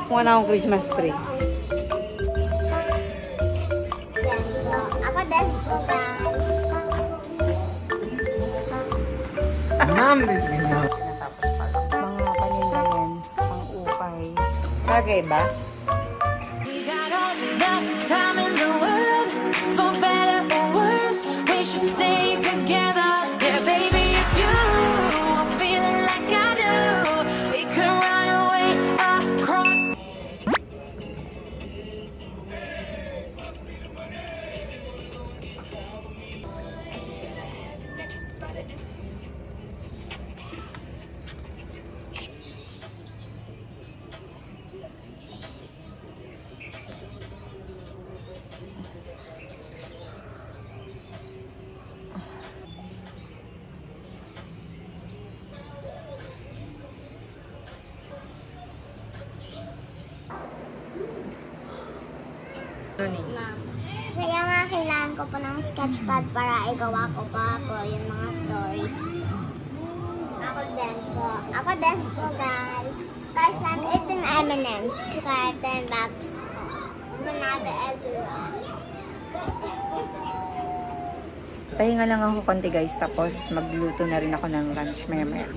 Kung ano akong Christmas tree. Ako din po, guys. Natapos pala. Mga paninda yan. Pang-ukay. Bagay ba? We got all the time in the world, for better or worse. We should stay together. Yeah, baby, if you are feeling like I do, we can run away across. Ma'am. Kaya nga kailangan ko po ng sketchpad para igawa ko pa po yung mga stories. Ako din po. Ako din po, guys. Guys, ito yung M&M's. Carton box ko. Sinabi Ezra. Pahinga lang ako konti guys. Tapos magluto na rin ako ng lunch maya-maya.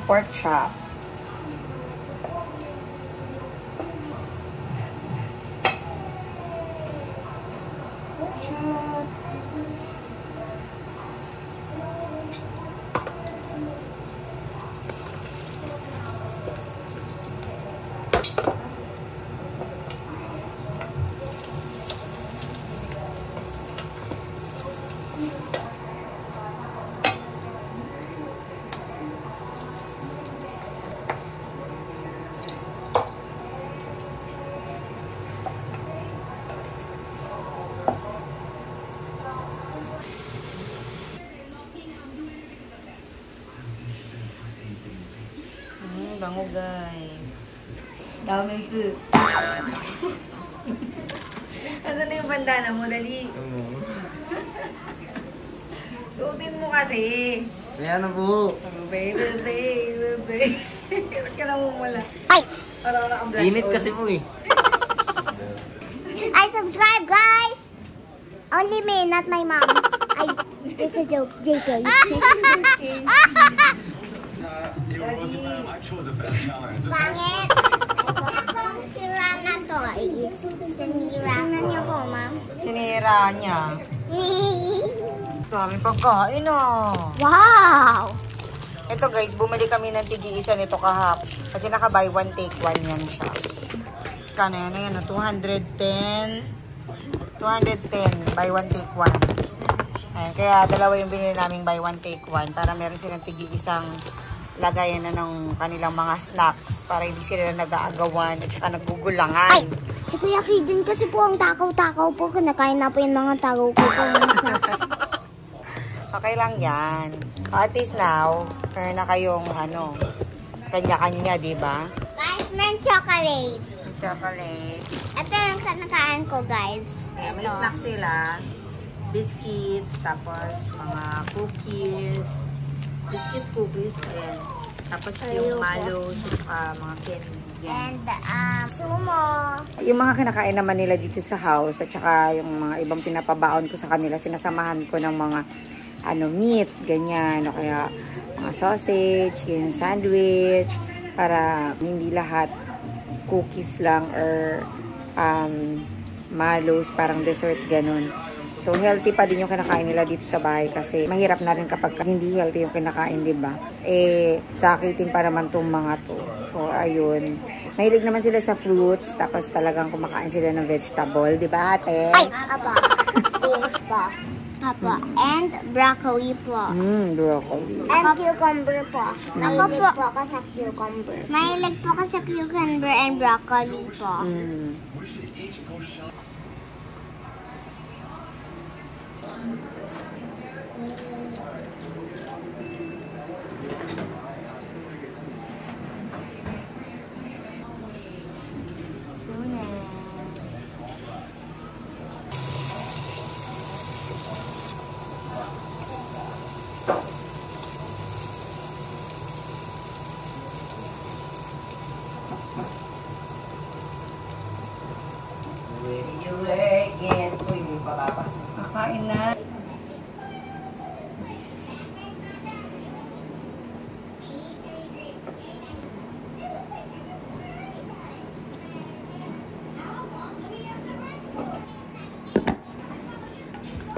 pork chop. Pork chop. bango guys. Daming soup. Asan na yung bandana mo? Dali. Suotin mo kasi. Kaya na po. Baby. Ba't ka namumula? Ay! Para ako naka-blush Init on. kasi po eh. I subscribe, guys! Only me, not my mom. Ay, it's a joke. JK. Pangit! Akong sira na to. Sinira na niyo po, ma'am. Sinira niya. Daming pagkain Wow! Ito guys, bumili kami ng tigi-isa nito kahapon. Kasi naka-buy one take one yan siya. Kano yan? 210. 210. Buy one take one. Ayan, kaya dalawa yung binili namin buy one take one. Para meron silang tigi-isang lagayan na ng kanilang mga snacks. Para hindi sila nag-aagawan at saka nagugulangan. Ay! Si Kuya Kidin kasi po ang takaw-takaw po. Kinakain na po yung mga takaw ko po ng snacks. Okay lang yan. At least now, meron na kayong kanya-kanya, di ba? Guys, may chocolate. Chocolate. Ito yung kinakain ko, guys. May snack sila. Biscuits, tapos mga cookies. Biscuits, cookies, ayan. Tapos yung mallows, mga candy. And, sumo. Yung mga kinakain naman nila dito sa house, at saka yung mga ibang pinapabaon ko sa kanila, sinasamahan ko ng mga meat, ganyan, o kaya mga sausage, yung sandwich, para hindi lahat cookies lang or mallows, parang dessert, ganun. So, healthy pa din yung kinakain nila dito sa bahay kasi mahirap na rin kapag hindi healthy yung kinakain, di ba? Sakitin pa naman tong mga to. So, ayun. Mahilig naman sila sa fruits, tapos talagang kumakain sila ng vegetable, di ba, ate? Ay! Apa. Beans po. Apa. And broccoli po. Broccoli. And cucumber po. Mahilig po ako sa cucumber. Mahilig po ako sa cucumber and broccoli po. Uy, may papapas na. Kakain na.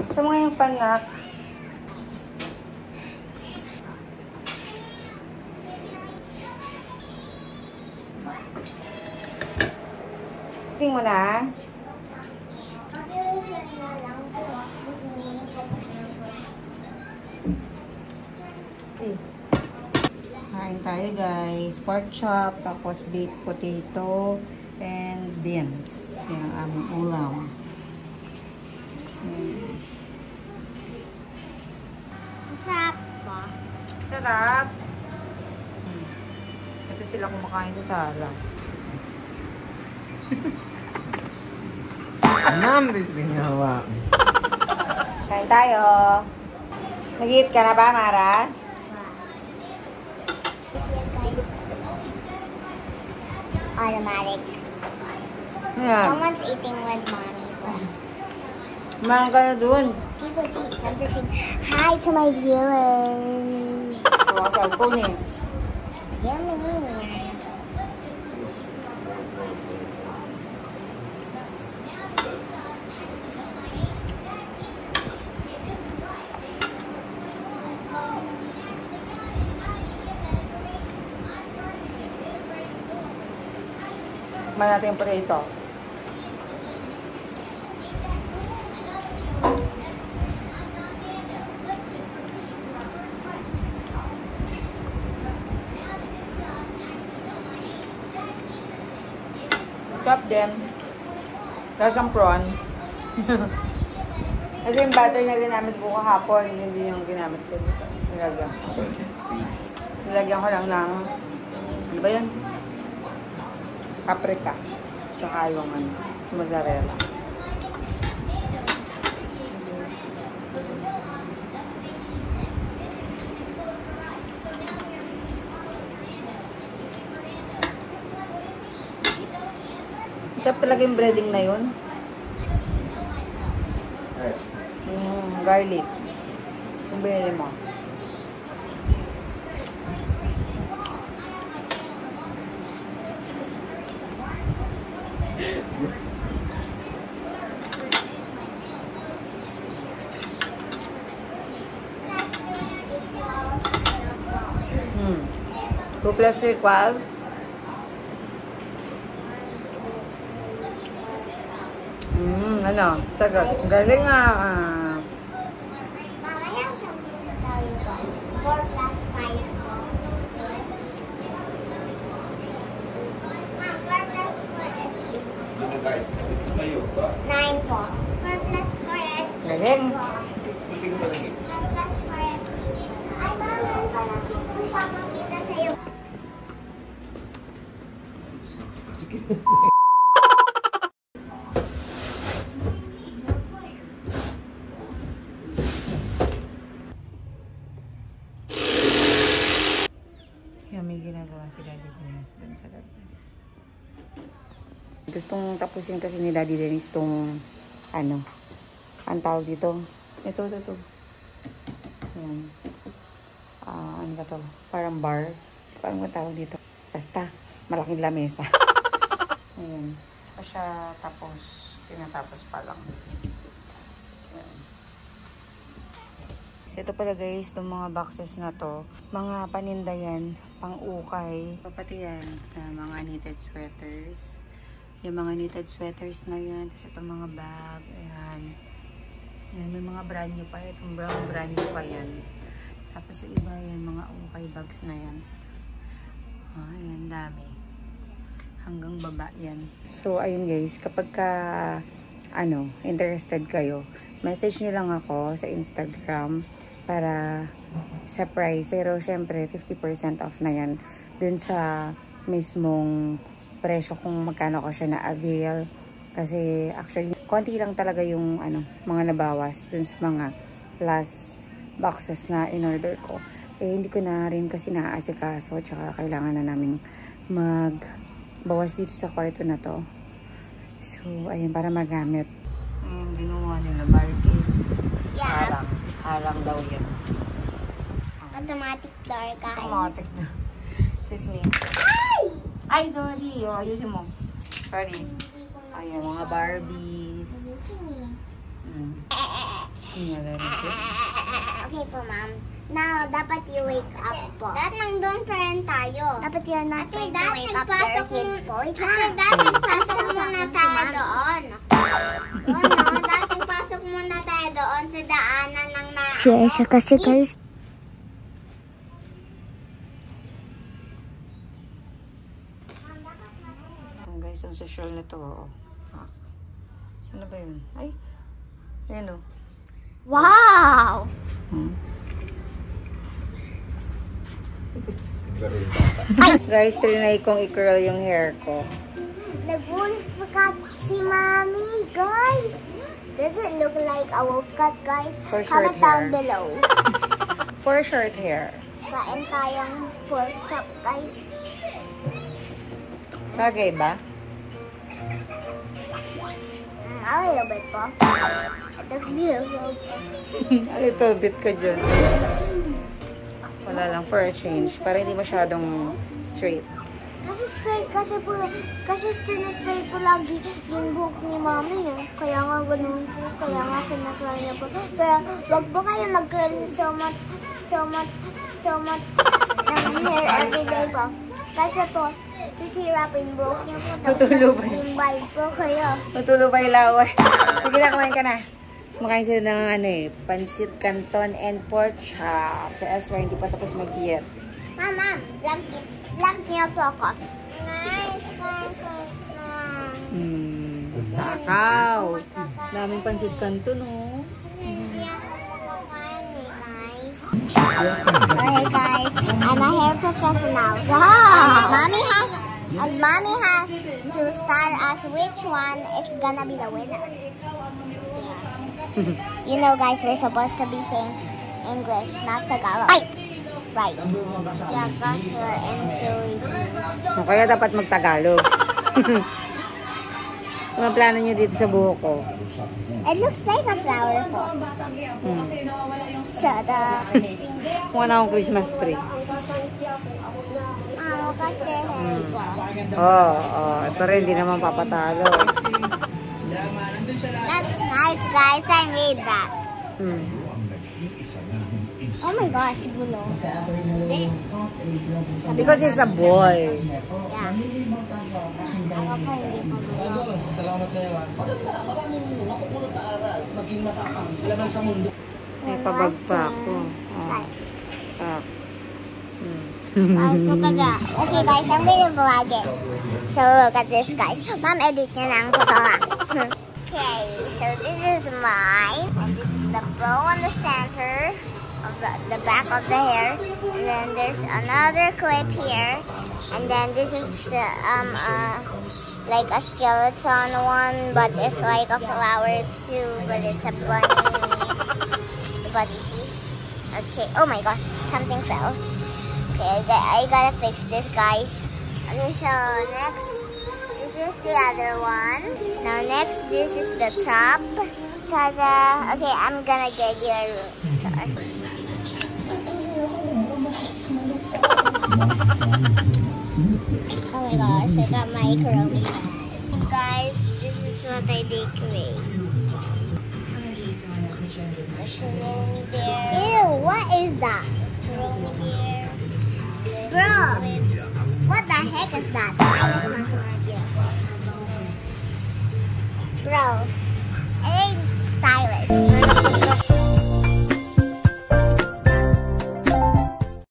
Gusto mo nga yung panak? Tingin mo na. Kain tayo guys. Pork chop, tapos baked potato, and beans. Yan ang aming ulam. Sarap po. Sarap. Ito sila kumakain sa sala. Nambil ginawa. Kain tayo. Nag-eat ka na ba, Mara? Automatic. Yan. Someone's eating with mommy po. Kumain ka na dun. People teach. I'm just saying hi to my viewers. Mga cellphone eh. Yummy. Kumain natin yung potato. Chop them. Tapos ang prawn. Kasi yung butter na ginamit ko kahapon, hindi yung ginamit ko dito. Nilagyan ko lang ng Ano ba yun? Paprika. Tsaka yung mozzarella. Sarap talaga yung breading na yun. Garlic. Yung binili mo. Two plus 3 equals. Ano? Sagot. Galing nga. Mamaya sabihin na tayo ba? 4 plus 5 po. Ma'am, 4 plus 4 is 9 po. 4 plus 4 is 8 Galing. po. 4 plus 4 is 8. Ay, meron pala. Kung papakita sa'yo. May ginagawa si Daddy Dennis dun sa labas. Gustong tapusin kasi ni Daddy Dennis tong ang tawag dito. Ito. Ayan. Ano ba to? Parang bar. Parang matawag dito. Basta, malaking lamesa. Ayan. Pa siya tapos, tinatapos pa lang. Ayan. So, ito pala guys, itong mga boxes na to, mga paninda yan, pang-ukay. Pati yan, mga knitted sweaters. Yung mga knitted sweaters na yan, tapos itong mga bag, ayan. Ayan, may mga brand new pa, itong brown brand new pa yan. Tapos yung iba yan, mga ukay bags na yan. Ayan, dami. Hanggang baba yan. So, ayun guys, kapag ka, interested kayo, message nyo lang ako sa Instagram para sa price. Pero syempre, 50% off na yan dun sa mismong presyo kung magkano ko siya na-avail. Kasi actually, konti lang talaga yung mga nabawas dun sa mga last boxes na in-order ko. Eh, hindi ko na rin kasi naaasikaso. Tsaka kailangan na namin magbawas dito sa kwarto na to. So, ayun, para magamit. Ginawa nila barcade. Yeah. Harang daw yan. Automatic door, guys. Automatic door. Excuse me. Ay, sorry. Ayusin mo. Sorry. Ayan, mga Barbies. Okay po, ma'am. Now, dapat you wake up po. Dapat nandun pa rin tayo. Dapat you're not going to wake up your kids po. Dapat pasok muna tayo doon. Dapat pasok muna tayo doon sa daanan ng mga... Siya kasi guys. Guys, ang social na to. Saan na ba yun? Ay, ayan o. Wow! Guys, trinay kong i-curl yung hair ko. Nag-wolf cut si Mommy, guys. Does it look like a wolf cut, guys? For short Comment down hair. below. For short hair. Kain tayong pork chop, guys. Bagay ba? A little bit po. It looks beautiful. A little bit ka dyan. Wala lang, for a change. Para hindi masyadong straight. Kasi straight, kasi straight po lagi yung buhok ni Mommy. Kaya nga ganun po, kaya nga sinakla niya po. Pero wag po kayo mag-curl so much ng hair everyday po. Kasi po, sisira po yung buhok niya po. Tutulo ba? Yung bald po kayo. Tutulo ba yung laway? Sige na, kumain ka na. Makain sila ng pansit canton and pork chop. Sa Ezra, hindi pa tapos mag-diet. Mama, vlog niya po ako. Nice. Takaw. Daming pansit canton, oh. Hindi ako kumakain guys. Okay guys, I'm a hair professional. And mommy has to start us which one is gonna be the winner. You know guys, we're supposed to be saying English, not Tagalog. Right. Yeah, because we're in Philippines. O kaya dapat mag-Tagalog. Mga plano nyo dito sa buhok ko? It looks like a flower po. So Kung ano akong Christmas tree. cut your hair po. Ito rin, hindi naman papatalo. That's nice guys, I made that. Oh my gosh, gulo. Because it's a boy. Yeah. Ako pa hindi pa gulo. May pabag pa ako. Okay guys, I'm gonna vlog it. So look at this guys. Mom, edit nyo na ang totoo. Okay, so this is mine. And this is the bow on the center of the back of the hair. And then there's another clip here. And then this is like a skeleton one, but it's like a flower too, but it's a bunny. But you see? Okay, oh my gosh, something fell. Okay, I gotta fix this, guys. Okay, so next, this is the other one. Now next, this is the top. Ta-da! Okay, I'm gonna get you a room tour. Oh my gosh, I got my curly hair. Guys, this is what I decorate. Ew, what is that? Bro, what the heck is that?